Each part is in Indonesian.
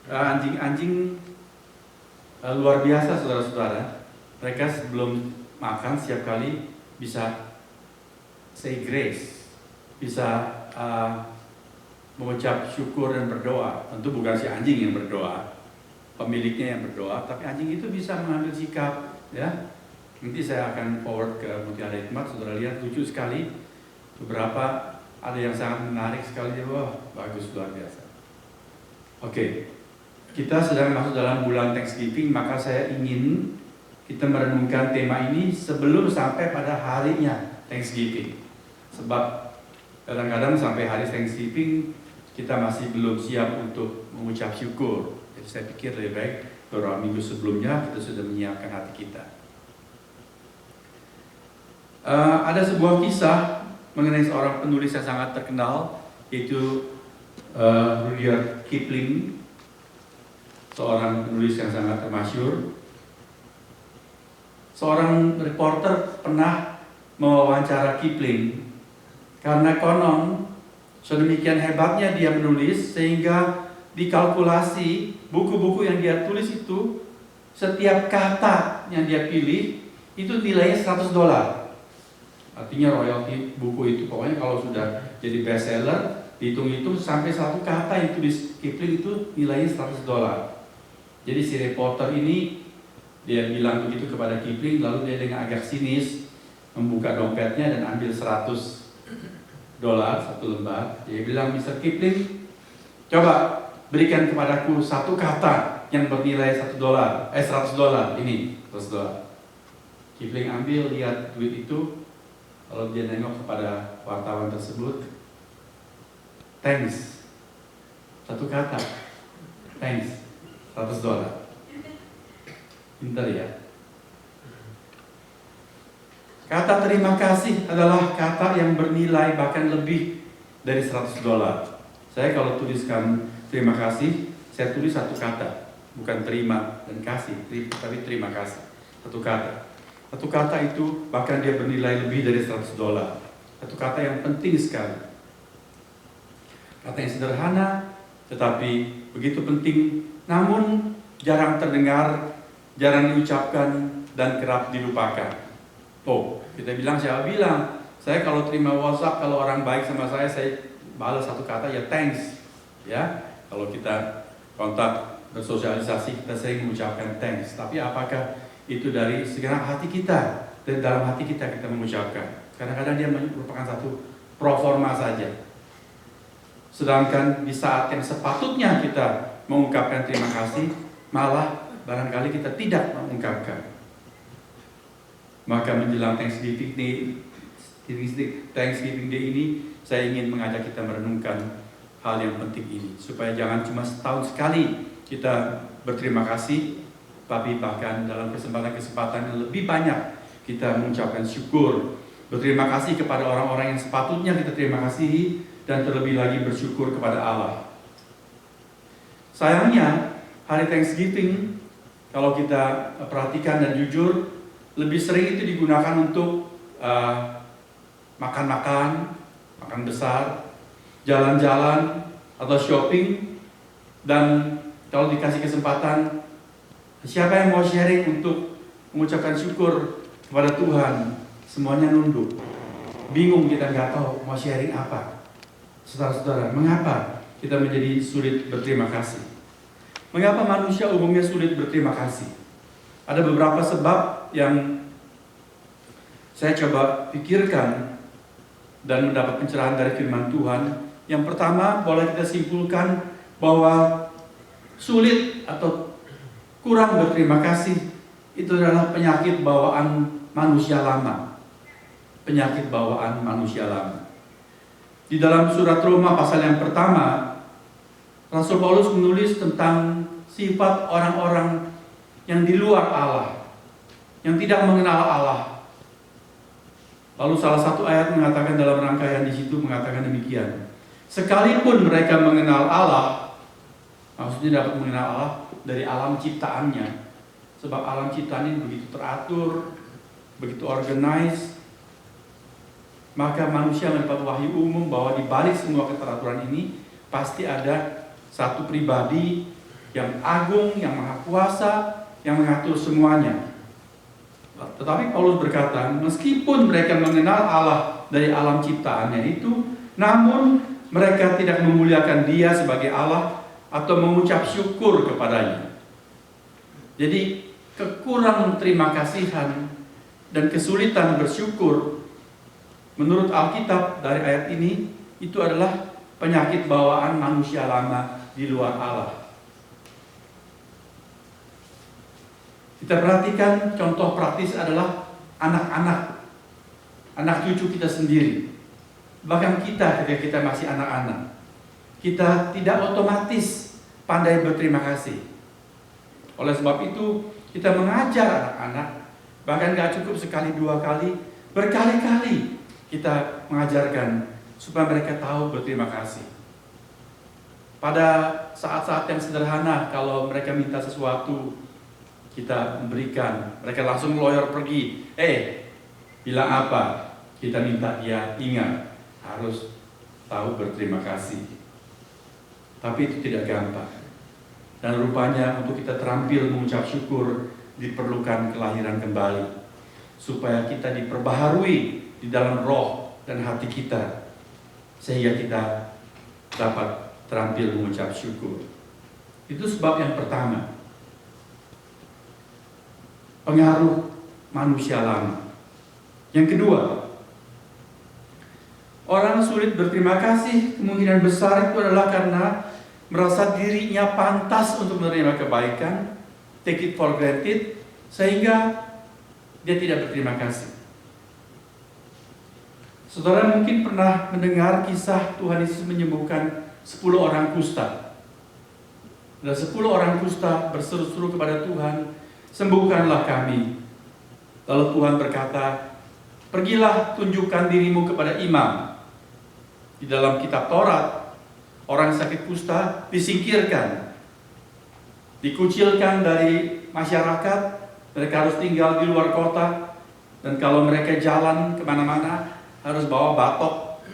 Anjing-anjing luar biasa, saudara-saudara. Mereka sebelum makan setiap kali bisa say grace, bisa mengucap syukur dan berdoa. Tentu bukan si anjing yang berdoa, pemiliknya yang berdoa, tapi anjing itu bisa mengambil sikap, ya. Nanti saya akan forward ke Mutiara Hikmat, saudara lihat lucu sekali. Beberapa ada yang sangat menarik sekali, wah bagus, luar biasa. Oke, kita sedang masuk dalam bulan Thanksgiving, maka saya ingin kita merenungkan tema ini sebelum sampai pada harinya Thanksgiving. Sebab kadang-kadang sampai hari Thanksgiving kita masih belum siap untuk mengucap syukur. Jadi saya pikir lebih baik beberapa minggu sebelumnya kita sudah menyiapkan hati kita. Ada sebuah kisah mengenai seorang penulis yang sangat terkenal, yaitu Rudyard Kipling, seorang penulis yang sangat masyhur. Seorang reporter pernah mewawancara Kipling karena konon sedemikian hebatnya dia menulis sehingga dikalkulasi buku-buku yang dia tulis itu, setiap kata yang dia pilih itu nilainya $100. Artinya royalti buku itu pokoknya kalau sudah jadi bestseller, dihitung-hitung sampai satu kata yang tulis Kipling itu nilainya $100. Jadi si reporter ini dia bilang begitu kepada Kipling, lalu dia dengan agak sinis membuka dompetnya dan ambil $100 satu lembar. Dia bilang, Mr. Kipling, coba berikan kepadaku satu kata yang bernilai $100. Ini $100. Kipling ambil, lihat duit itu. Kalau dia nengok kepada wartawan tersebut, thanks, satu kata, thanks, $100. Pintar ya. Kata terima kasih adalah kata yang bernilai bahkan lebih dari $100. Saya kalau tuliskan terima kasih, saya tulis satu kata, bukan terima dan kasih, tapi terima kasih, satu kata. Satu kata itu bahkan dia bernilai lebih dari $100. Satu kata yang penting sekali. Kata yang sederhana tetapi begitu penting, namun jarang terdengar, jarang diucapkan dan kerap dilupakan. Siapa bilang, saya kalau terima WhatsApp, kalau orang baik sama saya balas satu kata ya thanks. Ya, kalau kita kontak bersosialisasi kita sering mengucapkan thanks. Tapi apakah itu dari segenap hati kita, dari dalam hati kita mengucapkan? Kadang-kadang dia merupakan satu proforma saja. Sedangkan di saat yang sepatutnya kita mengungkapkan terima kasih, malah barangkali kita tidak mengungkapkan. Maka menjelang Thanksgiving Day ini, saya ingin mengajak kita merenungkan hal yang penting ini, supaya jangan cuma setahun sekali kita berterima kasih, tapi bahkan dalam kesempatan-kesempatan yang lebih banyak kita mengucapkan syukur, berterima kasih kepada orang-orang yang sepatutnya kita terima kasih, dan terlebih lagi bersyukur kepada Allah. Sayangnya hari Thanksgiving, kalau kita perhatikan dan jujur, lebih sering itu digunakan untuk makan besar, jalan-jalan atau shopping. Dan kalau dikasih kesempatan, siapa yang mau sharing untuk mengucapkan syukur kepada Tuhan, semuanya nunduk. Bingung, kita nggak tahu mau sharing apa. Saudara-saudara, mengapa kita menjadi sulit berterima kasih? Mengapa manusia umumnya sulit berterima kasih? Ada beberapa sebab yang saya coba pikirkan dan mendapat pencerahan dari firman Tuhan. Yang pertama, boleh kita simpulkan bahwa sulit atau kurang berterima kasih itu adalah penyakit bawaan manusia lama. Penyakit bawaan manusia lama. Di dalam surat Roma pasal yang pertama, Rasul Paulus menulis tentang sifat orang-orang yang di luar Allah, yang tidak mengenal Allah. Lalu salah satu ayat mengatakan dalam rangkaian di situ mengatakan demikian. Sekalipun mereka mengenal Allah, maksudnya dapat mengenal Allah dari alam ciptaannya. Sebab alam ciptaan ini begitu teratur, begitu organized. Maka manusia mendapat wahyu umum bahwa di balik semua keteraturan ini pasti ada satu pribadi yang agung, yang maha kuasa, yang mengatur semuanya. Tetapi Paulus berkata, meskipun mereka mengenal Allah dari alam ciptaannya itu, namun mereka tidak memuliakan Dia sebagai Allah atau mengucap syukur kepadanya. Jadi kekurang terima kasihan dan kesulitan bersyukur menurut Alkitab dari ayat ini itu adalah penyakit bawaan manusia lama di luar Allah. Kita perhatikan contoh praktis adalah anak-anak, anak cucu kita sendiri. Bahkan kita ketika kita masih anak-anak, kita tidak otomatis pandai berterima kasih. Oleh sebab itu, kita mengajar anak-anak, bahkan gak cukup sekali dua kali, berkali-kali kita mengajarkan supaya mereka tahu berterima kasih. Pada saat-saat yang sederhana, kalau mereka minta sesuatu, kita memberikan, mereka langsung meloyor pergi. Bilang apa? Kita minta dia ingat, harus tahu berterima kasih. Tapi itu tidak gampang. Dan rupanya untuk kita terampil mengucap syukur diperlukan kelahiran kembali, supaya kita diperbaharui di dalam roh dan hati kita, sehingga kita dapat terampil mengucap syukur. Itu sebab yang pertama. Pengaruh manusia lama. Yang kedua, orang sulit berterima kasih kemungkinan besar itu adalah karena merasa dirinya pantas untuk menerima kebaikan, take it for granted, sehingga dia tidak berterima kasih. Saudara mungkin pernah mendengar kisah Tuhan Yesus menyembuhkan 10 orang kusta. Dan 10 orang kusta berseru-seru kepada Tuhan, sembuhkanlah kami. Lalu Tuhan berkata, pergilah tunjukkan dirimu kepada imam. Di dalam kitab Taurat, orang sakit kusta disingkirkan, dikucilkan dari masyarakat, mereka harus tinggal di luar kota, dan kalau mereka jalan kemana-mana harus bawa batok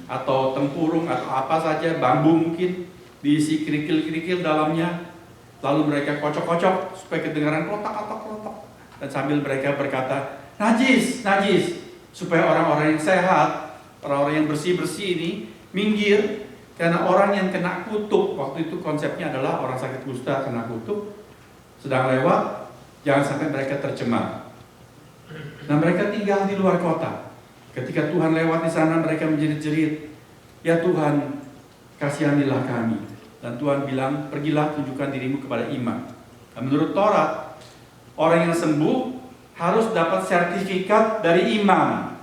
atau tempurung atau apa saja, bambu mungkin, diisi kerikil-kerikil dalamnya, lalu mereka kocok-kocok supaya kedengaran klotak-klotak, dan sambil mereka berkata, najis, najis, supaya orang-orang yang sehat, orang-orang yang bersih-bersih ini minggir. Karena orang yang kena kutuk, waktu itu konsepnya adalah orang sakit kusta kena kutuk, sedang lewat, jangan sampai mereka tercemar. Nah, mereka tinggal di luar kota. Ketika Tuhan lewat di sana, mereka menjerit-jerit, ya Tuhan, kasihanilah kami. Dan Tuhan bilang, pergilah tunjukkan dirimu kepada imam. Dan menurut Taurat, orang yang sembuh harus dapat sertifikat dari imam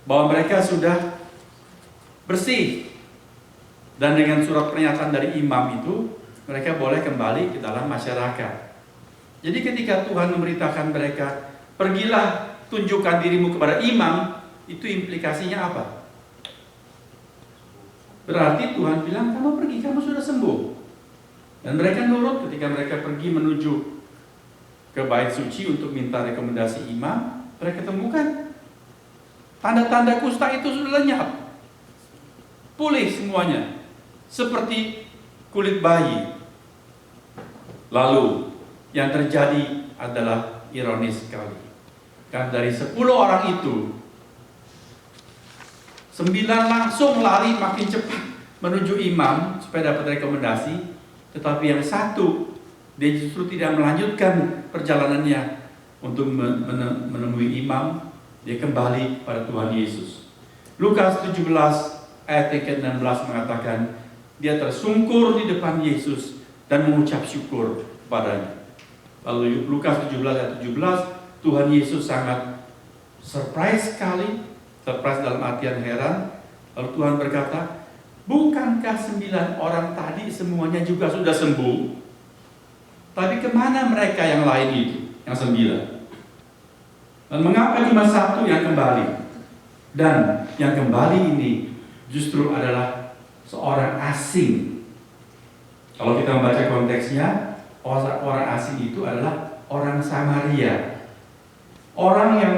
bahwa mereka sudah bersih. Dan dengan surat pernyataan dari imam itu, mereka boleh kembali ke dalam masyarakat. Jadi ketika Tuhan memberitakan mereka, pergilah tunjukkan dirimu kepada imam, itu implikasinya apa? Berarti Tuhan bilang, kamu pergi, kamu sudah sembuh. Dan mereka nurut. Ketika mereka pergi menuju ke bait suci untuk minta rekomendasi imam, mereka temukan tanda-tanda kusta itu sudah lenyap, pulih semuanya, seperti kulit bayi. Lalu yang terjadi adalah ironis sekali. Kan dari 10 orang itu, 9 langsung lari makin cepat menuju imam supaya dapat rekomendasi, tetapi yang satu dia justru tidak melanjutkan perjalanannya untuk menemui imam. Dia kembali pada Tuhan Yesus. Lukas 17 ayat ke-16 mengatakan, dia tersungkur di depan Yesus dan mengucap syukur kepadanya. Lalu Lukas 17 ayat 17, Tuhan Yesus sangat surprise sekali. Surprise dalam artian heran. Lalu Tuhan berkata, bukankah 9 orang tadi semuanya juga sudah sembuh? Tapi kemana mereka yang lain itu, yang 9? Dan mengapa cuma 1 yang kembali? Dan yang kembali ini justru adalah seorang asing. Kalau kita membaca konteksnya, orang asing itu adalah orang Samaria. Orang yang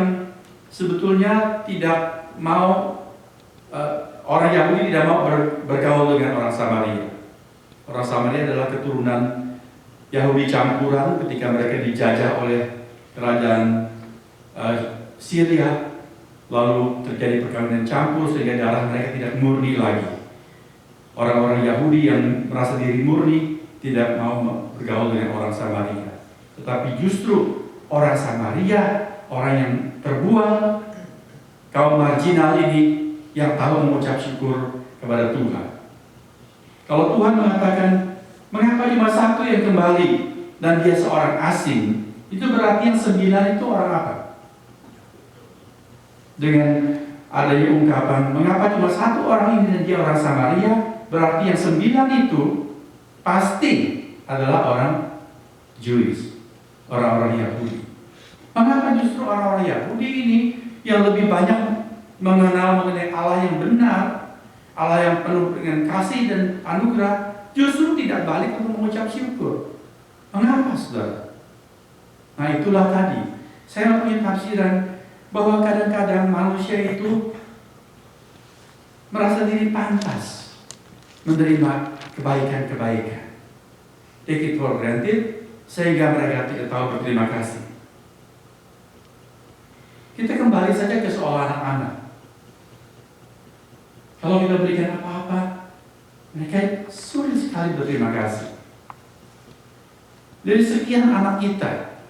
sebetulnya tidak mau, orang Yahudi tidak mau bergaul dengan orang Samaria. Orang Samaria adalah keturunan Yahudi campuran ketika mereka dijajah oleh kerajaan Syria. Lalu terjadi perkawinan campur sehingga darah mereka tidak murni lagi. Orang-orang Yahudi yang merasa diri murni tidak mau bergaul dengan orang Samaria. Tetapi justru orang Samaria, orang yang terbuang, kaum marginal ini yang tahu mengucap syukur kepada Tuhan. Kalau Tuhan mengatakan, mengapa cuma satu yang kembali dan dia seorang asing, itu berarti yang 9 itu orang apa? Dengan adanya ungkapan, mengapa cuma satu orang ini dan dia orang Samaria, berarti yang 9 itu pasti adalah orang Jewish, orang-orang Yahudi. Mengapa justru orang-orang Yahudi ini yang lebih banyak mengenal mengenai Allah yang benar, Allah yang penuh dengan kasih dan anugerah, justru tidak balik untuk mengucap syukur? Mengapa, saudara? Nah, itulah tadi saya punya tafsiran bahwa kadang-kadang manusia itu merasa diri pantas menerima kebaikan-kebaikan, take it for granted, sehingga mereka tidak tahu berterima kasih. Kita kembali saja ke soal anak-anak. Kalau kita berikan apa-apa, mereka sulit sekali berterima kasih. Dari sekian anak kita,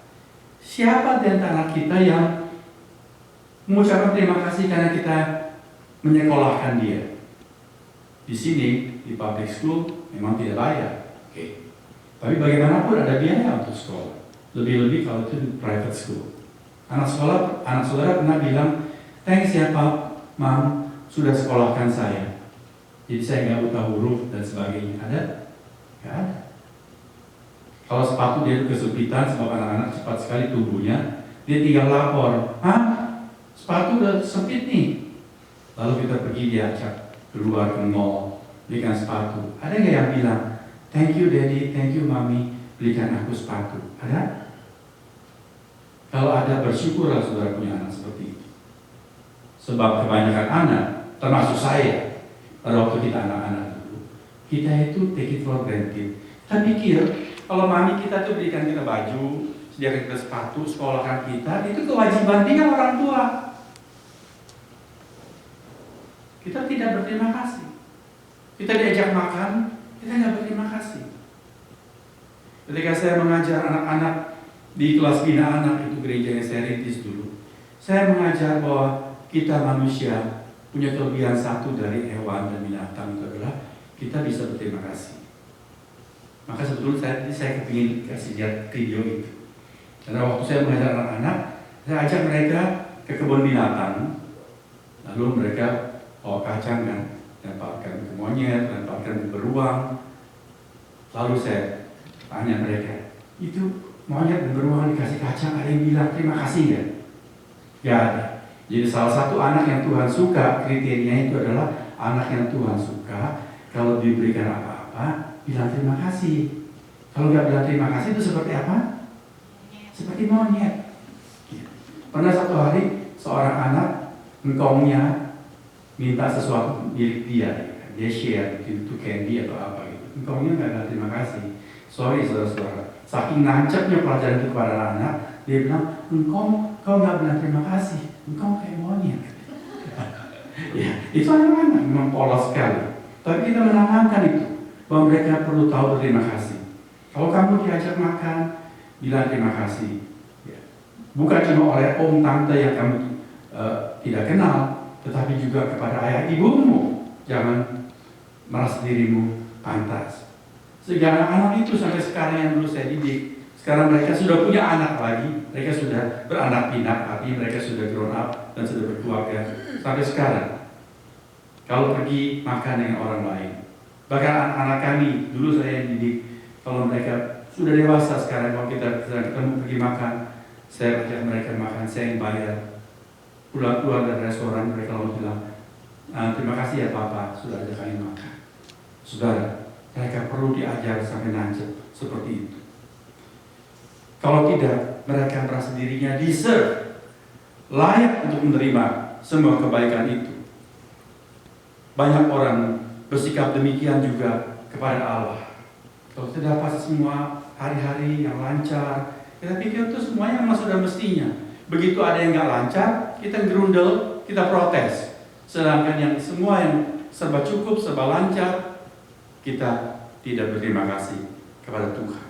siapa di antara kita yang mengucapkan terima kasih karena kita menyekolahkan dia? Di sini, di public school, memang tidak bayar. Oke. Tapi bagaimanapun ada biaya untuk sekolah. Lebih-lebih kalau itu di private school. Anak saudara pernah bilang, thanks ya Pak, Mam, sudah sekolahkan saya. Jadi saya nggak buta huruf dan sebagainya. Ada? Nggak ada. Kalau sepatu dia kesulitan sebab anak-anak cepat sekali tubuhnya, dia tinggal lapor, hah? Sepatu udah sempit nih. Lalu kita pergi diajak keluar ke mall, belikan sepatu. Ada nggak yang bilang, thank you daddy, thank you mami, belikan aku sepatu? Ada? Kalau ada, bersyukurlah saudara punya anak seperti itu. Sebab kebanyakan anak, termasuk saya, pada waktu kita anak-anak dulu, kita itu take it for granted. Kita pikir, kalau mami kita tuh berikan kita baju, sediakan kita sepatu, sekolahkan kita, itu kewajiban dia orang tua. Kita tidak berterima kasih. Kita diajak makan, kita nggak berterima kasih. Ketika saya mengajar anak-anak di kelas bina anak, itu gereja yang saya rintis dulu, saya mengajar bahwa kita manusia punya kelebihan satu dari hewan dan binatang, itu adalah kita bisa berterima kasih. Maka sebetulnya saya kepingin kasih lihat video itu. Karena waktu saya mengajar anak-anak, saya ajak mereka ke kebun binatang, lalu mereka bawa kacang kan, lemparkan ke monyet, lemparkan ke beruang. Lalu saya tanya mereka, itu monyet dan beruang dikasih kacang, ada yang bilang terima kasih ya? Gak ada. Jadi salah satu anak yang Tuhan suka, kriterianya itu adalah anak yang Tuhan suka, kalau diberikan apa-apa, bilang terima kasih. Kalau nggak bilang terima kasih itu seperti apa? Seperti monyet. Pernah satu hari seorang anak engkongnya minta sesuatu milik dia share itu candy atau apa gitu. Engkongnya nggak bilang terima kasih. Sorry saudara-saudara, saking nancapnya pelajaran itu kepada anak, dia bilang, kau nggak bilang terima kasih, engkau kayak monyet. Ya, itu anak-anak memang polos sekali. Tapi kita menanamkan itu, bahwa mereka perlu tahu berterima kasih. Kalau kamu diajak makan, bilang terima kasih. Ya. Bukan cuma oleh om tante yang kamu tidak kenal, tetapi juga kepada ayah ibumu. Jangan merasa dirimu pantas. Sehingga anak-anak itu sampai sekarang yang dulu saya didik, sekarang mereka sudah punya anak lagi, mereka sudah beranak pinak, artinya mereka sudah grown up dan sudah berkeluarga. Sampai sekarang, kalau pergi makan dengan orang lain, bahkan anak-anak kami, dulu saya yang didik, kalau mereka sudah dewasa sekarang, kalau kita ketemu pergi makan, saya ajak mereka makan, saya yang bayar. Pulang dari restoran, mereka lalu bilang, terima kasih ya Papa, sudah ajak kami makan. Saudara, mereka perlu diajar sampai nancep seperti itu. Kalau tidak, mereka merasa dirinya deserve, layak untuk menerima semua kebaikan itu. Banyak orang bersikap demikian juga kepada Allah. Kalau kita dapat semua hari-hari yang lancar, kita pikir itu semuanya memang sudah mestinya. Begitu ada yang nggak lancar, kita gerundel, kita protes. Sedangkan yang semua yang serba cukup, serba lancar, kita tidak berterima kasih kepada Tuhan.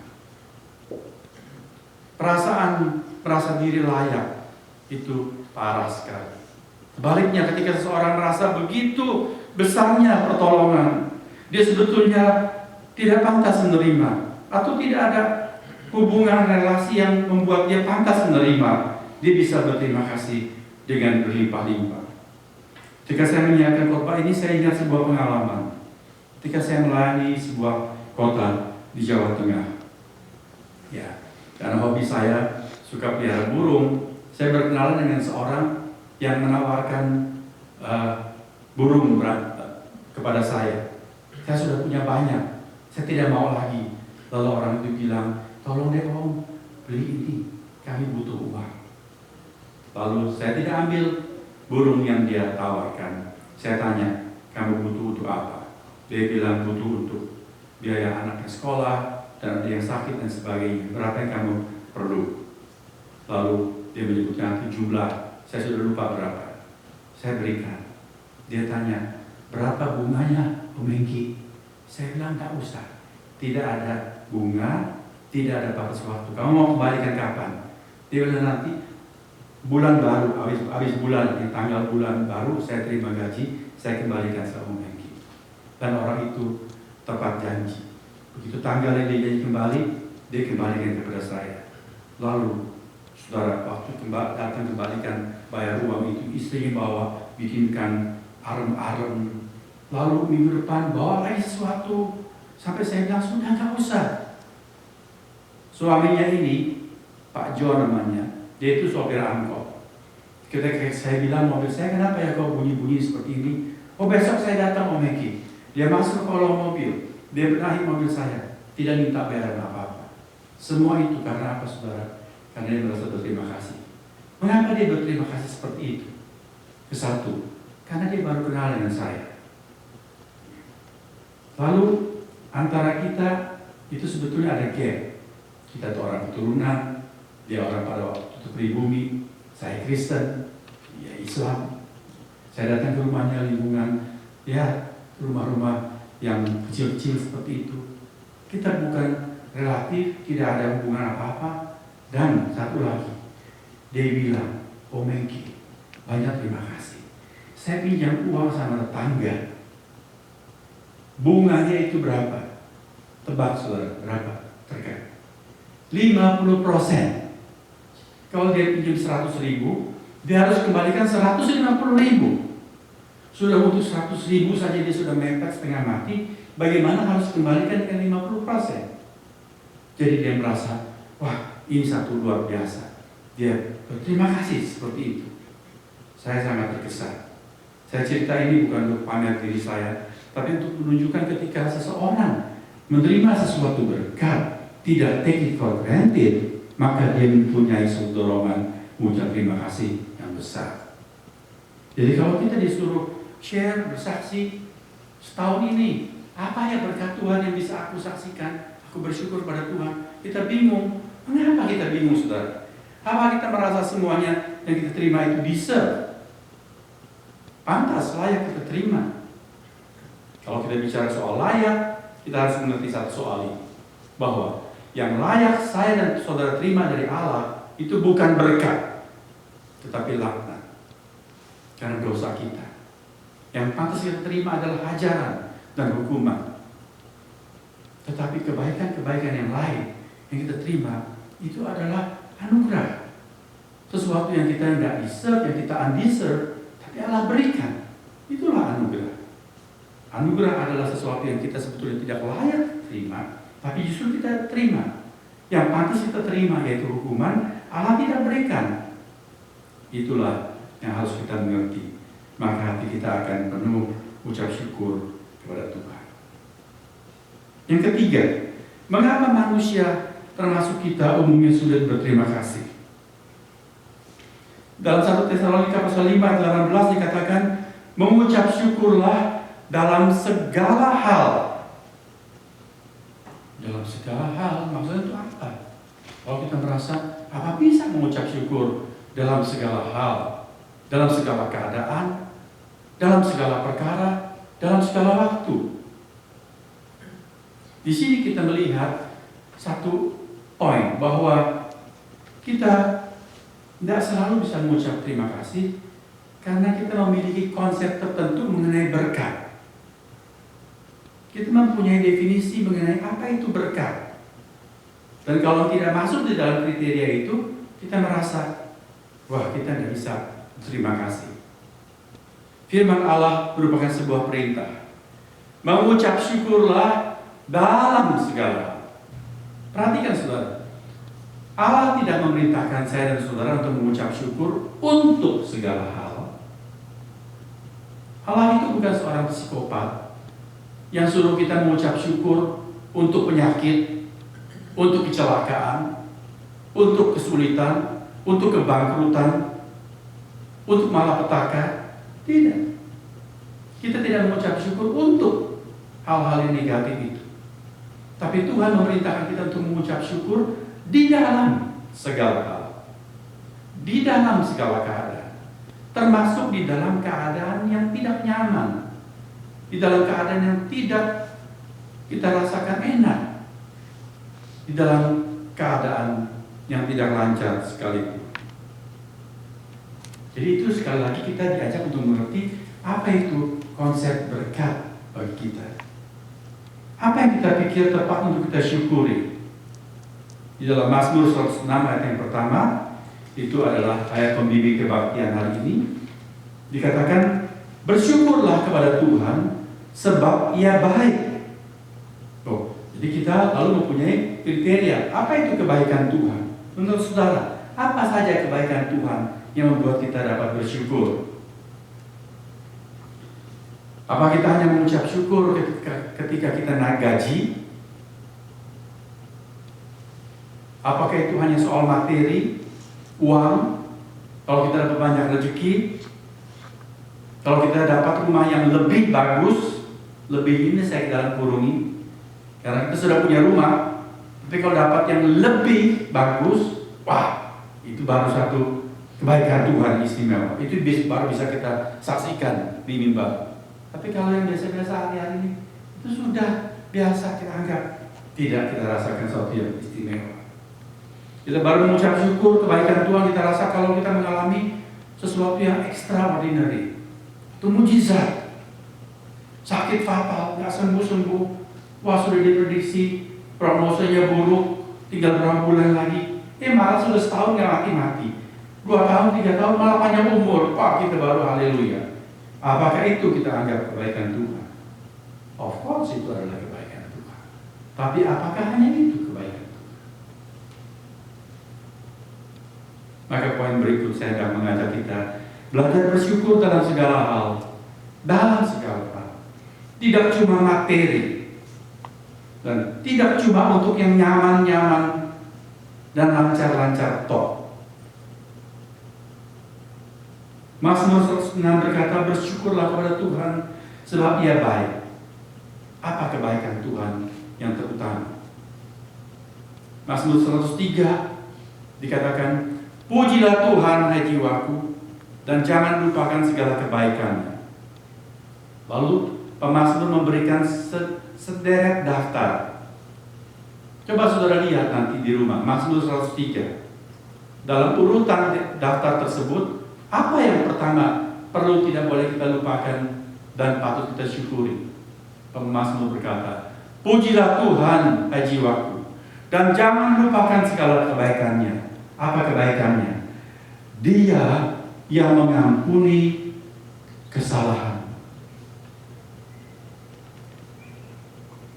Perasa diri layak itu parah sekali. Sebaliknya, ketika seseorang merasa begitu besarnya pertolongan, dia sebetulnya tidak pantas menerima, atau tidak ada hubungan relasi yang membuat dia pantas menerima, dia bisa berterima kasih dengan berlimpah-limpah. Ketika saya menyiapkan khotbah ini, saya ingat sebuah pengalaman. Ketika saya melayani sebuah kota di Jawa Tengah, ya, karena hobi saya suka pelihara burung, saya berkenalan dengan seorang yang menawarkan burung kepada saya. Saya sudah punya banyak, saya tidak mau lagi. Lalu orang itu bilang, tolong deh om, beli ini, kami butuh uang. Lalu saya tidak ambil burung yang dia tawarkan. Saya tanya, kamu butuh untuk apa? Dia bilang butuh untuk biaya anaknya sekolah, dan ada yang sakit dan sebagainya. Berapa yang kamu perlu? Lalu dia menyebutkan jumlah, saya sudah lupa berapa. Saya berikan. Dia tanya, berapa bunganya Om Hengki? Saya bilang tak usah. Tidak ada bunga, tidak ada batas waktu. Kamu mau kembalikan kapan? Dia bilang nanti bulan baru, habis bulan, di tanggal bulan baru saya terima gaji, saya kembalikan sama Om Hengki. Dan orang itu tepat janji. Begitu tanggalnya dia janji kembali, dia kembalikan kepada saya. Lalu saudara, waktu datang kembalikan bayar uang itu, istrinya bawa, bikinkan arem-arem. Lalu minggu depan bawa lagi sesuatu. Sampai saya bilang, sudah gak usah. Suaminya ini, Pak Jo namanya, dia itu sopir angkot. Ketika saya bilang mobil saya, kenapa ya kau bunyi-bunyi seperti ini? Oh, besok saya datang Om Hengki. Dia masuk ke kolong mobil, dia benahi mobil saya, tidak minta bayaran apa-apa. Semua itu karena apa, saudara? Karena dia merasa berterima kasih. Mengapa dia berterima kasih seperti itu? Kesatu, karena dia baru kenal dengan saya. Lalu antara kita itu sebetulnya ada gap. Kita itu orang keturunan, dia orang pada waktu itu pribumi, saya Kristen, dia Islam. Saya datang ke rumahnya, lingkungan, ya rumah-rumah yang kecil-kecil seperti itu. Kita bukan relatif, tidak ada hubungan apa-apa. Dan satu lagi, dia bilang, Om Hengki, banyak terima kasih. Saya pinjam uang sama tetangga. Bunganya itu berapa? Tebak saudara, berapa? Terkait 50%. Kalau dia pinjam 100.000, dia harus kembalikan 150.000. Sudah butuh 100.000 saja dia sudah mepet setengah mati. Bagaimana harus kembalikan ke 50%? Jadi dia merasa, wah ini satu luar biasa. Dia berterima kasih seperti itu. Saya sangat terkesan. Saya cerita ini bukan untuk pamer diri saya, tapi untuk menunjukkan ketika seseorang menerima sesuatu berkat, tidak take it for granted, maka dia mempunyai suatu dorongan mengucap terima kasih yang besar. Jadi kalau kita disuruh share, bersaksi, setahun ini, apa ya berkat Tuhan yang bisa aku saksikan? Aku bersyukur pada Tuhan. Kita bingung. Mengapa kita bingung, saudara? Apa kita merasa semuanya yang kita terima itu deserve? Pantas, layak kita terima. Kalau kita bicara soal layak, kita harus mengerti satu soal ini. Bahwa yang layak saya dan saudara terima dari Allah itu bukan berkat, tetapi laknat. Karena dosa kita. Yang pantas kita terima adalah ajaran dan hukuman. Tetapi kebaikan-kebaikan yang lain yang kita terima itu adalah anugerah. Sesuatu yang kita tidak deserve, yang kita undeserve, tapi Allah berikan. Itulah anugerah. Anugerah adalah sesuatu yang kita sebetulnya tidak layak terima, tapi justru kita terima. Yang pantas kita terima yaitu hukuman, Allah tidak berikan. Itulah yang harus kita mengerti. Maka hati kita akan penuh ucap syukur kepada Tuhan. Yang ketiga, mengapa manusia termasuk kita umumnya sudah berterima kasih? Dalam 1 Tesalonika pasal 5 ayat 18 dikatakan, mengucap syukurlah dalam segala hal. Dalam segala hal, maksudnya itu apa? Kalau kita merasa apa bisa mengucap syukur dalam segala hal, dalam segala keadaan, dalam segala perkara, dalam segala waktu. Di sini kita melihat satu poin bahwa kita tidak selalu bisa mengucap terima kasih karena kita memiliki konsep tertentu mengenai berkat. Kita mempunyai definisi mengenai apa itu berkat. Dan kalau tidak masuk di dalam kriteria itu, kita merasa, wah kita tidak bisa terima kasih. Firman Allah merupakan sebuah perintah. Mengucap syukurlah dalam segala hal. Perhatikan saudara, Allah tidak memerintahkan saya dan saudara untuk mengucap syukur untuk segala hal. Allah itu bukan seorang psikopat yang suruh kita mengucap syukur untuk penyakit, untuk kecelakaan, untuk kesulitan, untuk kebangkrutan, untuk malapetaka. Tidak. Kita tidak mengucap syukur untuk hal-hal yang negatif itu. Tapi Tuhan memerintahkan kita untuk mengucap syukur di dalam segala hal, di dalam segala keadaan, termasuk di dalam keadaan yang tidak nyaman, di dalam keadaan yang tidak kita rasakan enak, di dalam keadaan yang tidak lancar sekalipun. Jadi itu sekali lagi kita diajak untuk mengerti apa itu konsep berkat bagi kita. Apa yang kita pikir tepat untuk kita syukuri. Di dalam Mazmur 106 ayat yang pertama, itu adalah ayat pembimbing kebaktian hari ini. Dikatakan, bersyukurlah kepada Tuhan sebab Ia baik. Jadi kita lalu mempunyai kriteria, apa itu kebaikan Tuhan? Menurut saudara, apa saja kebaikan Tuhan yang membuat kita dapat bersyukur? Apa kita hanya mengucap syukur ketika kita naik gaji? Apakah itu hanya soal materi, uang? Kalau kita dapat banyak rezeki, kalau kita dapat rumah yang lebih bagus, lebih ini saya dalam kurungi, karena kita sudah punya rumah, tapi kalau dapat yang lebih bagus, wah, itu baru satu kebaikan Tuhan istimewa. Itu baru bisa kita saksikan di mimbar. Tapi kalau yang biasa-biasa hari-hari ini, itu sudah biasa kita anggap, tidak kita rasakan sesuatu yang istimewa. Kita baru mengucap syukur kebaikan Tuhan kita rasa kalau kita mengalami sesuatu yang extraordinary. Itu mujizat. Sakit fatal, nggak sembuh-sembuh. Wah, sudah diprediksi prognosanya buruk, tinggal berapa bulan lagi. Malah sudah setahun nggak mati-mati. 2 tahun, 3 tahun malah panjang umur. Wah, kita baru haleluya. Apakah itu kita anggap kebaikan Tuhan? Of course itu adalah kebaikan Tuhan. Tapi apakah hanya itu kebaikan Tuhan? Maka poin berikut saya akan mengajak kita belajar bersyukur dalam segala hal. Dalam segala hal. Tidak cuma materi. Dan tidak cuma untuk yang nyaman-nyaman dan lancar-lancar toh. Mazmur 106 berkata, bersyukurlah kepada Tuhan sebab Ia baik. Apa kebaikan Tuhan yang terutama? Mazmur 103 dikatakan, pujilah Tuhan hai jiwaku, dan jangan lupakan segala kebaikannya. Lalu pemazmur memberikan sederet daftar. Coba saudara lihat nanti di rumah, Mazmur 103. Dalam urutan daftar tersebut, apa yang pertama perlu tidak boleh kita lupakan dan patut kita syukuri? Pemazmur berkata, pujilah Tuhan hai jiwaku, dan jangan lupakan segala kebaikannya. Apa kebaikannya? Dia yang mengampuni kesalahan.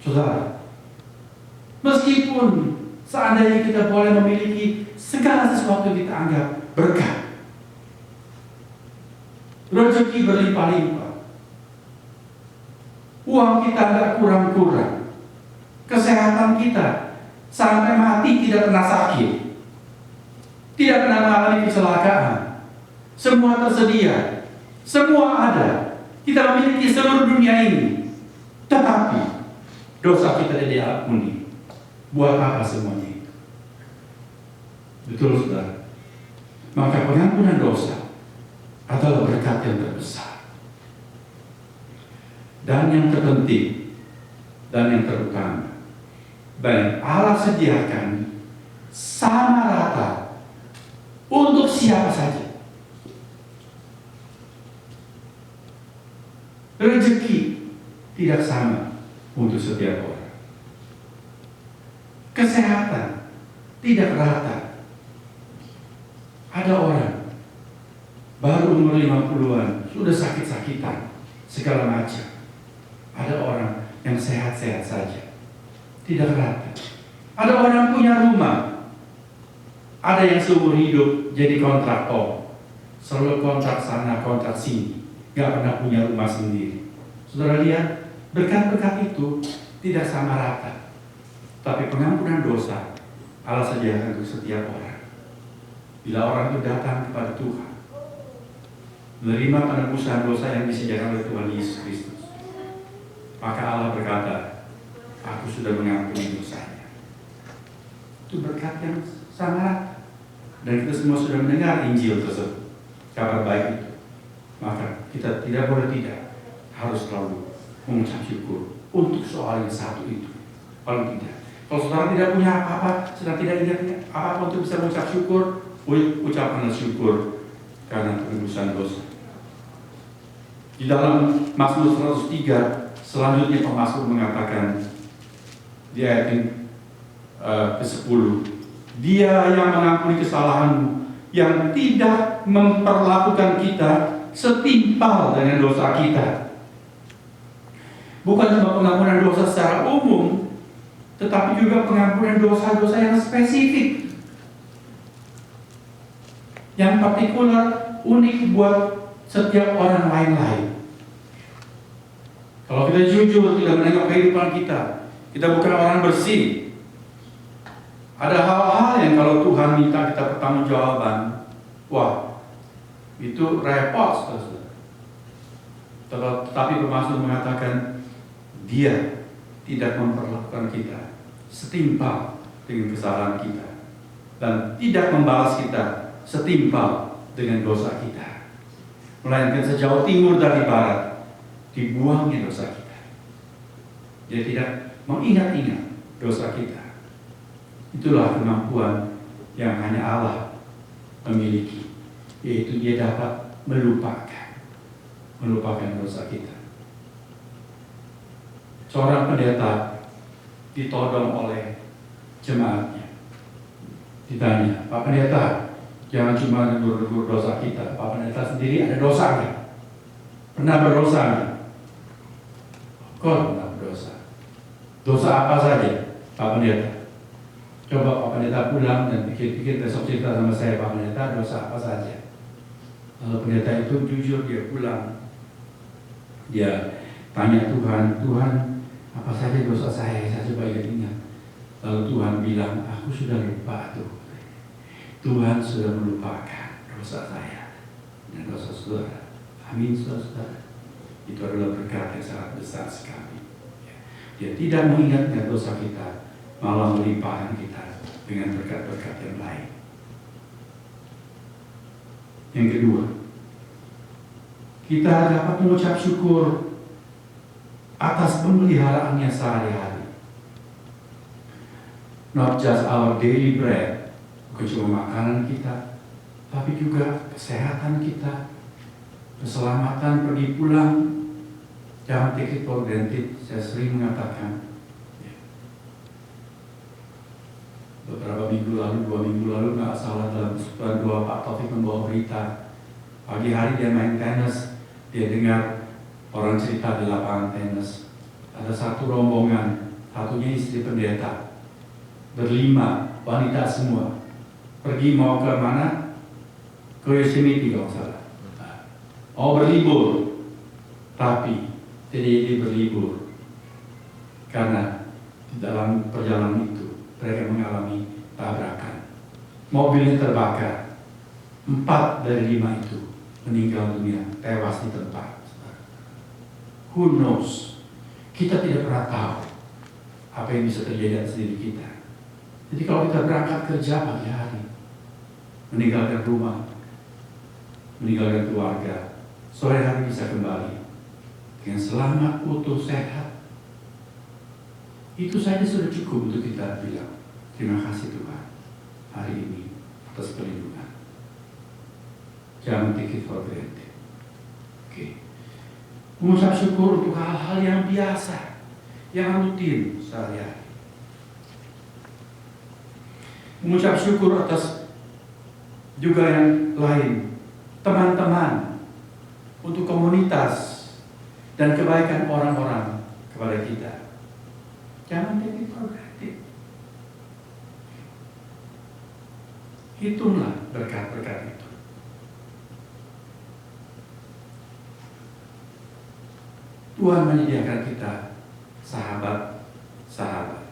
Saudara, meskipun seandainya kita boleh memiliki segala sesuatu yang kita anggap berkat, rezeki berlimpah-limpah, uang kita tidak kurang-kurang, kesehatan kita sampai mati tidak pernah sakit, tidak pernah mengalami kecelakaan, semua tersedia, semua ada, kita memiliki seluruh dunia ini, tetapi dosa kita tidak diampuni. Buat apa semuanya itu? Betul, saudara. Maka pengampunan dosa adalah berkat yang terbesar. Dan yang terpenting, dan yang terutama, dan Allah sediakan sama rata untuk siapa saja. Rezeki tidak sama untuk setiap orang. Kesehatan tidak rata. Ada orang baru umur 50-an sudah sakit-sakitan segala macam. Ada orang yang sehat-sehat saja, tidak rata. Ada orang punya rumah, ada yang seumur hidup jadi kontraktor, selalu kontrak sana kontrak sini, gak pernah punya rumah sendiri. Saudara lihat, berkat-berkat itu tidak sama rata. Tapi pengampunan dosa Allah sediakan untuk setiap orang. Bila orang itu datang kepada Tuhan, menerima penebusan dosa yang disediakan oleh Tuhan Yesus Kristus, maka Allah berkata, aku sudah mengampuni dosanya. Itu berkat yang sangat. Dan kita semua sudah mendengar Injil tersebut, kabar baik itu. Maka kita tidak boleh tidak, harus selalu mengucap syukur untuk soal yang satu itu. Paling tidak, kalau saudara tidak punya apa-apa, sedang tidak ingat apa-apa untuk bisa mengucap syukur, ucapkanlah syukur karena penebusan dosa. Di dalam Mazmur 103, selanjutnya pemazmur mengatakan di ayat ke-10, Dia yang mengampuni kesalahanmu, yang tidak memperlakukan kita setimpal dengan dosa kita. Bukan cuma pengampunan dosa secara umum, tetapi juga pengampunan dosa-dosa yang spesifik, yang partikular, unik buat setiap orang lain-lain. Kalau kita jujur, tidak menengok kehidupan kita bukan orang bersih. Ada hal-hal yang kalau Tuhan minta kita pertanggungjawaban, wah, itu repot, saudara. Tetapi pemazmur mengatakan, Dia tidak memperlakukan kita setimpal dengan kesalahan kita, dan tidak membalas kita setimpal dengan dosa kita, melainkan sejauh timur dari barat dibuangnya dosa kita. Dia tidak mengingat-ingat dosa kita. Itulah kemampuan yang hanya Allah memiliki, yaitu Dia dapat melupakan dosa kita. Seorang pendeta ditodong oleh jemaatnya. Ditanya, Pak Pendeta, jangan cuma negur-negur dosa kita. Pak Pendeta sendiri ada dosa nggak? Pernah berdosa nggak? Kok pernah berdosa? Dosa apa saja, Pak Pendeta? Coba Pak Pendeta pulang dan pikir-pikir, besok cerita sama saya, Pak Pendeta, dosa apa saja? Lalu pendeta itu jujur, dia pulang. Dia tanya Tuhan, apa saja dosa saya coba ingat. Lalu Tuhan bilang, aku sudah lupa tuh. Tuhan sudah melupakan dosa saya dan dosa saudara. Amin, saudara. Itu adalah berkat yang sangat besar sekali. Dia tidak mengingatkan dosa kita, malah melimpahkan kita dengan berkat-berkat yang lain. Yang kedua, kita dapat mengucap syukur atas pemeliharaannya sehari-hari. Not just our daily bread, bukan cuma makanan kita, tapi juga kesehatan kita, keselamatan pergi pulang. Jangan take it for granted. Saya sering mengatakan, beberapa minggu lalu, 2 minggu lalu, nggak salah dalam dua Pak Taufik membawa berita. Pagi hari dia main tenis, dia dengar orang cerita di lapangan tenis. Ada satu rombongan, satunya istri pendeta, 5 wanita semua, pergi mau ke mana? Ke Yosemite kalau salah. Mau berlibur, tapi tidak berlibur karena di dalam perjalanan itu mereka mengalami tabrakan. Mobilnya terbakar. 4 dari 5 itu meninggal dunia, tewas di tempat. Who knows? Kita tidak pernah tahu apa yang bisa terjadi atas diri kita. Jadi kalau kita berangkat kerja pagi hari, meninggalkan rumah, meninggalkan keluarga, sore hari bisa kembali dengan selamat, utuh, sehat. Itu saja sudah cukup untuk kita bilang, terima kasih Tuhan hari ini atas perlindungan. Jangan take it for granted. Oke. Mengucap syukur untuk hal-hal yang biasa, yang rutin sehari-hari. Mengucap syukur atas juga yang lain, teman-teman, untuk komunitas dan kebaikan orang-orang kepada kita. Jangan take it for granted. Hitunglah berkat-berkat itu. Tuhan menyediakan kita sahabat-sahabat.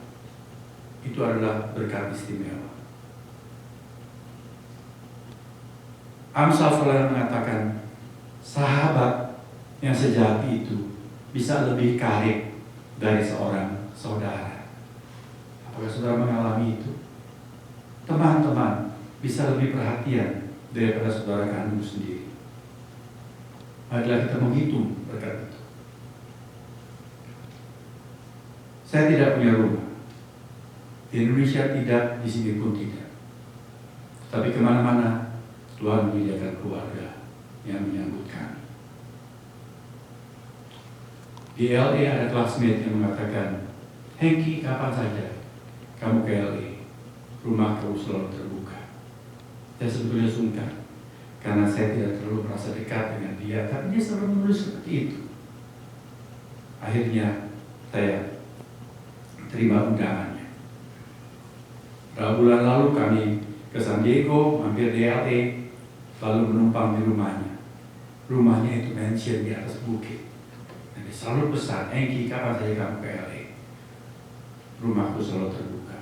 Itu adalah berkat istimewa. Amsal selalu mengatakan, sahabat yang sejati itu bisa lebih karib dari seorang saudara. Apakah saudara mengalami itu? Teman-teman bisa lebih perhatian daripada saudara kandung sendiri. Marilah kita menghitung berkat itu. Saya tidak punya rumah. Di Indonesia tidak, di sini pun tidak. Tapi kemana-mana Tuhan menyediakan keluarga yang menyambut kami. Di LA ada classmate yang mengatakan, Hengki, kapan saja kamu ke LA, rumah kamu selalu terbuka. Saya sebetulnya sungkan, karena saya tidak terlalu merasa dekat dengan dia, tapi dia selalu menulis seperti itu. Akhirnya saya terima undangannya. Beberapa bulan lalu kami ke San Diego, mampir di LA, lalu menumpang di rumahnya. Rumahnya itu mansion di atas bukit. Dan dia selalu pesan, Hengki, kapan saja kamu ke LA, rumahku selalu terbuka.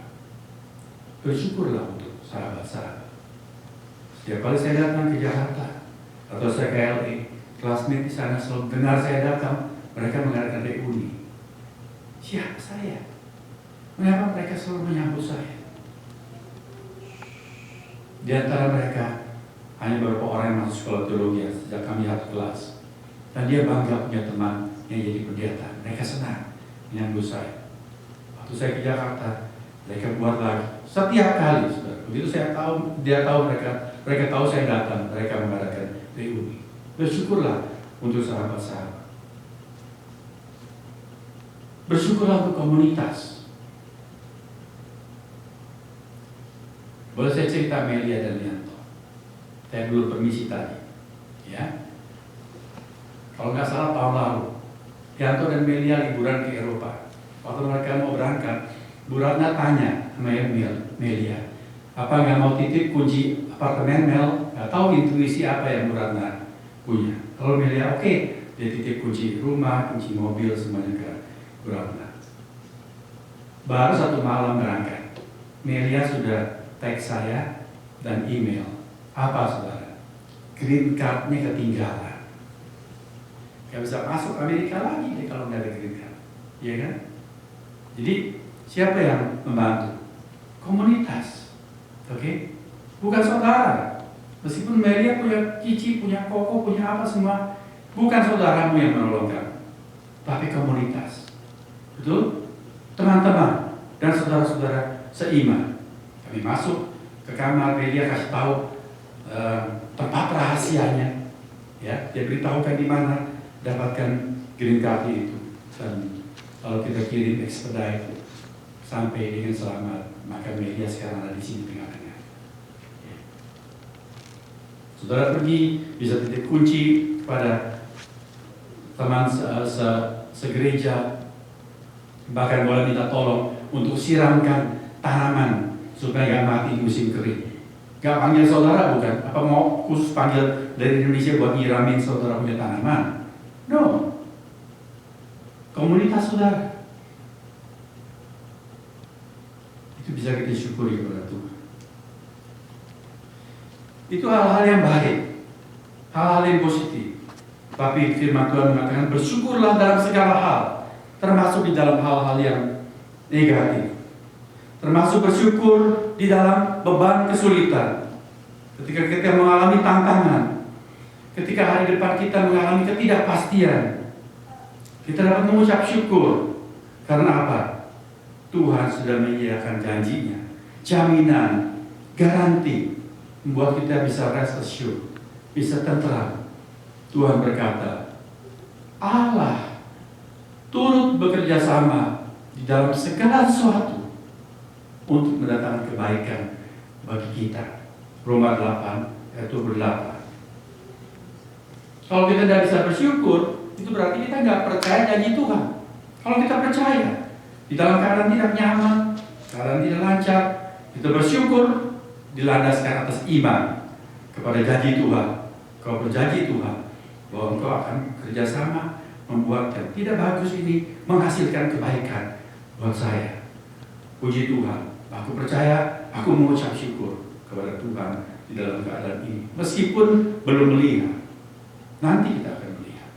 Bersyukurlah untuk sahabat-sahabat. Setiap kali saya datang ke Jakarta atau saya ke LA, classmate di sana selalu dengar saya datang, mereka mengadakan reuni. Siapa saya? Mengapa mereka selalu menyambut saya? Di antara mereka hanya beberapa orang yang masuk sekolah teologi sejak kami satu kelas, dan dia bangga punya teman yang jadi pendeta. Mereka senang menyambut saya. Waktu saya ke Jakarta, mereka buat lagi setiap kali. Begitu saya tahu, dia tahu mereka tahu saya datang, mereka mengadakan reuni. Bersyukurlah untuk sahabat-sahabat. Bersyukurlah untuk komunitas. Boleh saya cerita Melia dan Lianto? Saya dulu permisi tadi, ya. Kalau nggak salah tahun lalu, Lianto dan Melia liburan ke Eropa. Waktu mereka mau berangkat, Bu Ratna tanya sama Melia, apa nggak mau titip kunci apartemen Mel? Nggak tahu intuisi apa yang Bu Ratna punya. Kalau Melia oke, dia titip kunci rumah, kunci mobil, semuanya ke Bu Ratna. Baru satu malam berangkat, Melia sudah teks saya dan email. Apa saudara? Green card-nya ketinggalan. Gak bisa masuk Amerika lagi deh kalau nggak ada green card. Iya kan? Jadi siapa yang membantu? Komunitas. Oke? Bukan saudara. Meskipun Melia punya Cici, punya Koko, punya apa semua, bukan saudaramu yang menolong kamu, tapi komunitas. Betul? Teman-teman dan saudara-saudara seiman. Kami masuk ke kamar, Melia kasih tahu tempat rahasianya, ya. Dia beritahukan di mana dapatkan green card itu, dan kalau kita kirim expedite sampai dengan selamat, maka Melia sekarang ada di sini tengah-tengah. Ya. Saudara pergi bisa titip kunci kepada teman segereja, bahkan boleh minta tolong untuk siramkan tanaman supaya nggak mati di musim kering. Nggak panggil saudara bukan? Apa mau khusus panggil dari Indonesia buat nyiramin saudara punya tanaman? No. Komunitas saudara. Itu bisa kita syukuri kepada Tuhan. Itu hal-hal yang baik, hal-hal yang positif. Tapi firman Tuhan mengatakan bersyukurlah dalam segala hal, termasuk di dalam hal-hal yang negatif. termasuk bersyukur di dalam beban kesulitan. Ketika kita mengalami tantangan, ketika hari depan kita mengalami ketidakpastian, kita dapat mengucap syukur. Karena apa? Tuhan sudah menyediakan janjinya, jaminan, garansi, membuat kita bisa rest assured, bisa tenteram. Tuhan berkata, Allah turut bekerja sama di dalam segala sesuatu untuk mendatangkan kebaikan bagi kita. Roma 8 ayat 28. Kalau kita tidak bisa bersyukur, itu berarti kita nggak percaya janji Tuhan. Kalau kita percaya, di dalam keadaan tidak nyaman, keadaan tidak lancar, kita bersyukur dilandaskan atas iman kepada janji Tuhan. Kau berjanji Tuhan bahwa Engkau akan kerjasama membuat yang tidak bagus ini menghasilkan kebaikan buat saya. Puji Tuhan, aku percaya, aku mengucap syukur kepada Tuhan di dalam keadaan ini. Meskipun belum melihat, nanti kita akan melihat.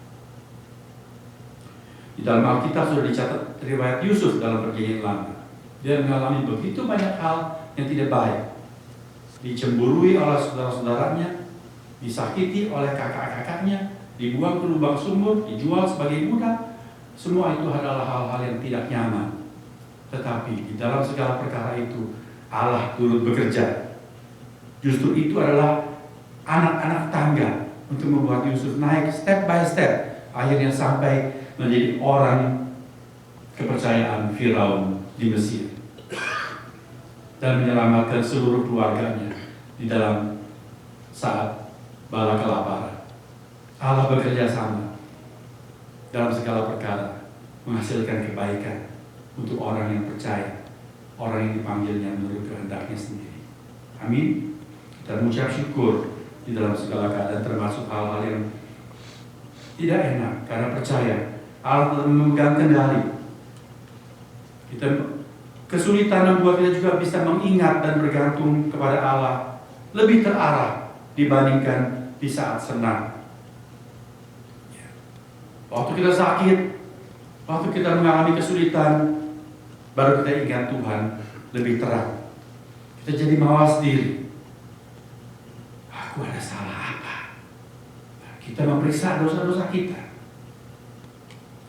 Di dalam Alkitab sudah dicatat riwayat Yusuf dalam Perjanjian Lama. Dia mengalami begitu banyak hal yang tidak baik. Dicemburui oleh saudara-saudaranya, disakiti oleh kakak-kakaknya, dibuang ke lubang sumur, dijual sebagai budak. Semua itu adalah hal-hal yang tidak nyaman. Tetapi di dalam segala perkara itu Allah turut bekerja. Justru itu adalah anak-anak tangga untuk membuat Yusuf naik step by step, akhirnya sampai menjadi orang kepercayaan Firaun di Mesir dan menyelamatkan seluruh keluarganya di dalam saat bala kelaparan. Allah bekerja sama dalam segala perkara, menghasilkan kebaikan untuk orang yang percaya, orang yang dipanggilnya menurut kehendaknya sendiri. Amin. Kita mengucap syukur di dalam segala keadaan, termasuk hal-hal yang tidak enak, karena percaya Allah telah memegang kendali. Kita kesulitan membuat kita juga bisa mengingat dan bergantung kepada Allah lebih terarah dibandingkan di saat senang. Waktu kita sakit, waktu kita mengalami kesulitan, baru kita ingat Tuhan lebih terang. Kita jadi mawas diri. Aku ada salah apa? Kita memeriksa dosa-dosa kita.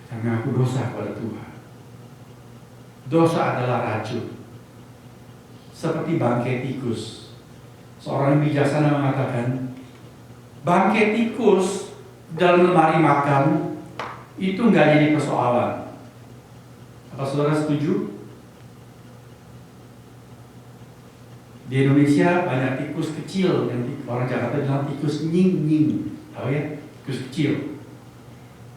Kita mengaku dosa kepada Tuhan. Dosa adalah racun. Seperti bangkai tikus. Seorang yang bijaksana mengatakan, bangkai tikus dalam lemari makan itu nggak jadi persoalan. Apa saudara setuju? Di Indonesia banyak tikus kecil yang orang Jakarta bilang tikus nying-nying, tahu ya? Tikus kecil.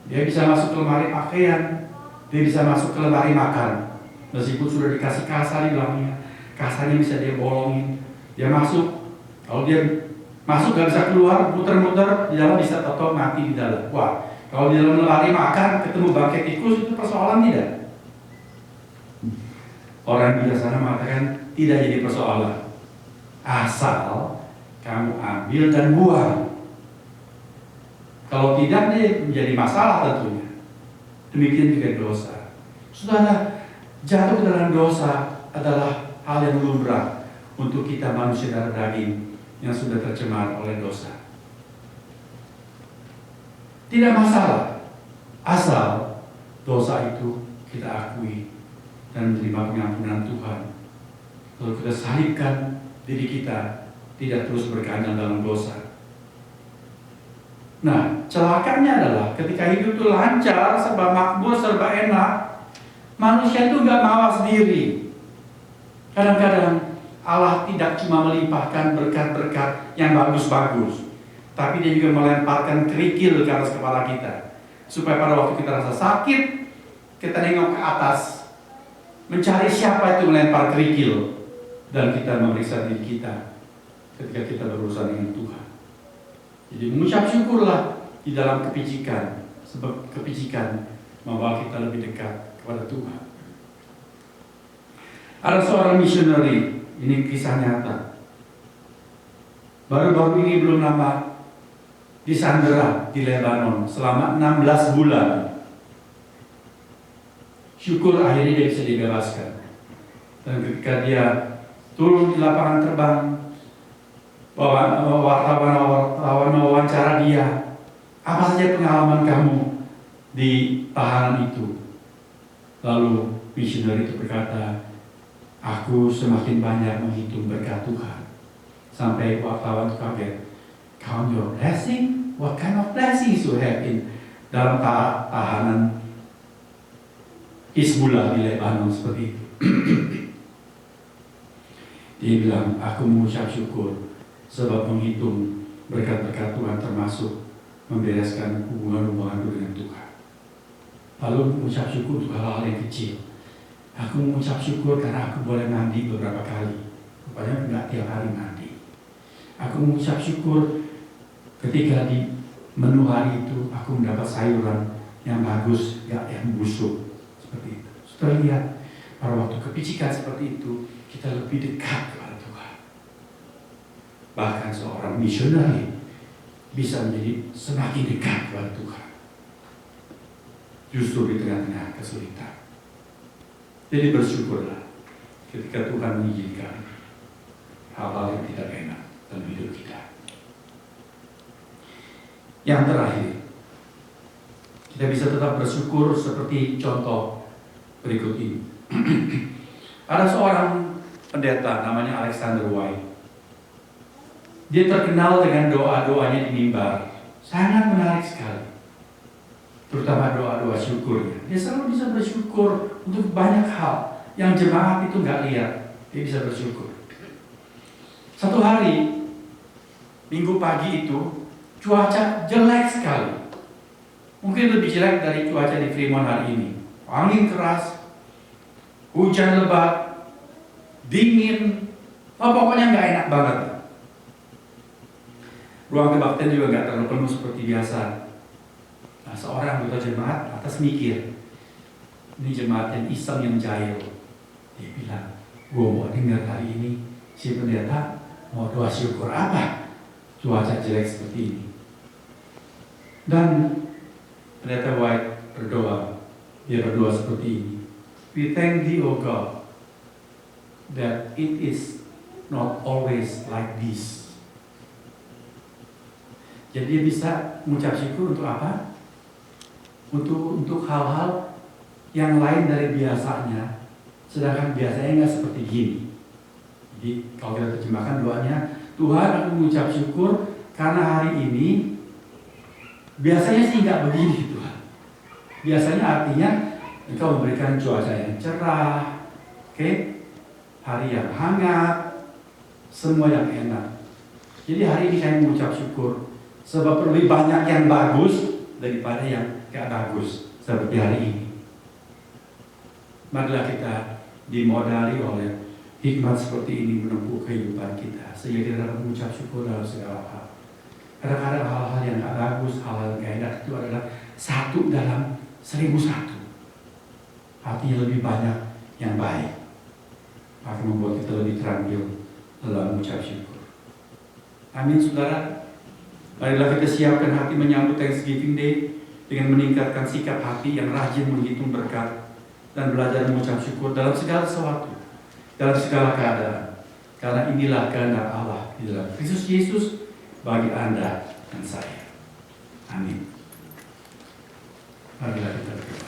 Dia bisa masuk ke lemari pakaian, dia bisa masuk ke lemari makan. Meskipun sudah dikasih kasa di dalamnya, kasanya bisa dia bolongin. Dia masuk, kalau dia masuk gak bisa keluar, muter-muter di dalam bisa tahu mati di dalam. Wah, kalau di dalam lemari makan ketemu bangkai tikus itu persoalan tidak? Orang bijaksana mengatakan tidak jadi persoalan. Asal kamu ambil dan buang. Kalau tidak, dia menjadi masalah tentunya. Demikian juga dosa. Saudara, jatuh ke dalam dosa adalah hal yang lumrah untuk kita manusia darah daging yang sudah tercemar oleh dosa. Tidak masalah, asal dosa itu kita akui dan menerima pengampunan Tuhan. Lalu kita salibkan diri kita, tidak terus berkeanyang dalam dosa. Nah, celakanya adalah ketika hidup itu lancar, serba makmur, serba enak, manusia itu nggak mawas diri. Kadang-kadang Allah tidak cuma melimpahkan berkat-berkat yang bagus-bagus, tapi Dia juga melemparkan kerikil ke atas kepala kita, supaya pada waktu kita rasa sakit, kita nengok ke atas, mencari siapa itu melempar kerikil, dan kita memeriksa diri kita ketika kita berurusan dengan Tuhan. Jadi mengucap syukurlah di dalam kepicikan, sebab kepicikan membawa kita lebih dekat kepada Tuhan. Ada seorang misioneri, ini kisah nyata. Baru-baru ini belum lama disandera di Lebanon selama 16 bulan. Syukur akhirnya dia bisa dibebaskan. Dan ketika dia turun di lapangan terbang, wartawan mewawancara dia, apa saja pengalaman kamu di tahanan itu? Lalu misioner itu berkata, aku semakin banyak menghitung berkat Tuhan. Sampai wartawan itu kaget. Count your blessing? What kind of blessings you have in dalam tahanan Hizbullah di Lebanon seperti itu. Dia bilang, aku mengucap syukur sebab menghitung berkat-berkat Tuhan termasuk membereskan hubungan-hubunganku dengan Tuhan. Lalu mengucap syukur untuk hal-hal yang kecil. Aku mengucap syukur karena aku boleh mandi beberapa kali. Rupanya enggak tiap hari mandi. Aku mengucap syukur ketika di menu hari itu aku mendapat sayuran yang bagus, enggak yang busuk. Seperti itu. Sudah lihat, pada waktu kepicikan seperti itu, kita lebih dekat kepada Tuhan. Bahkan seorang misioneri bisa menjadi semakin dekat kepada Tuhan. Justru di tengah-tengah kesulitan. Jadi bersyukurlah ketika Tuhan mengizinkan hal-hal yang tidak enak dalam hidup kita. Yang terakhir, kita bisa tetap bersyukur seperti contoh berikut ini. Ada seorang pendeta namanya Alexander White. Dia terkenal dengan doa-doanya di mimbar. Sangat menarik sekali. Terutama doa-doa syukurnya. Dia selalu bisa bersyukur untuk banyak hal yang jemaat itu nggak lihat. Dia bisa bersyukur. Satu hari, minggu pagi itu, cuaca jelek sekali. Mungkin lebih jelek dari cuaca di Fremont hari ini. Angin keras, hujan lebat, dingin, pokoknya nggak enak banget. Ruang kebaktian juga nggak terlalu penuh seperti biasa. Nah, seorang anggota jemaat atas mikir, ini jemaat yang iseng yang jahil. Dia bilang, gue mau dengar hari ini si pendeta mau doa syukur apa? Cuaca jelek seperti ini. Dan pendeta White berdoa, dia berdoa seperti ini. We thank thee, O God, that it is not always like this. Jadi dia bisa mengucap syukur untuk apa? Untuk hal-hal yang lain dari biasanya, sedangkan biasanya nggak seperti gini. Jadi kalau kita terjemahkan doanya, Tuhan aku mengucap syukur karena hari ini biasanya sih nggak begini Tuhan. Biasanya artinya Engkau memberikan cuaca yang cerah, hari yang hangat, semua yang enak. Jadi hari ini saya mengucap syukur sebab lebih banyak yang bagus daripada yang gak bagus seperti hari ini. Marilah kita dimodali oleh hikmat seperti ini menempuh kehidupan kita sehingga kita dapat mengucap syukur dalam segala hal. Kadang-kadang hal-hal yang gak bagus, hal-hal yang gak enak itu adalah satu dalam 1001. Artinya lebih banyak yang baik. Akan membuat kita lebih terampil dalam mengucap syukur. Amin, saudara. Marilah kita siapkan hati menyambut Thanksgiving Day dengan meningkatkan sikap hati yang rajin menghitung berkat dan belajar mengucap syukur dalam segala sesuatu, dalam segala keadaan. Karena inilah kehendak Allah di dalam Kristus Yesus bagi Anda dan saya. Amin. Marilah kita berdoa.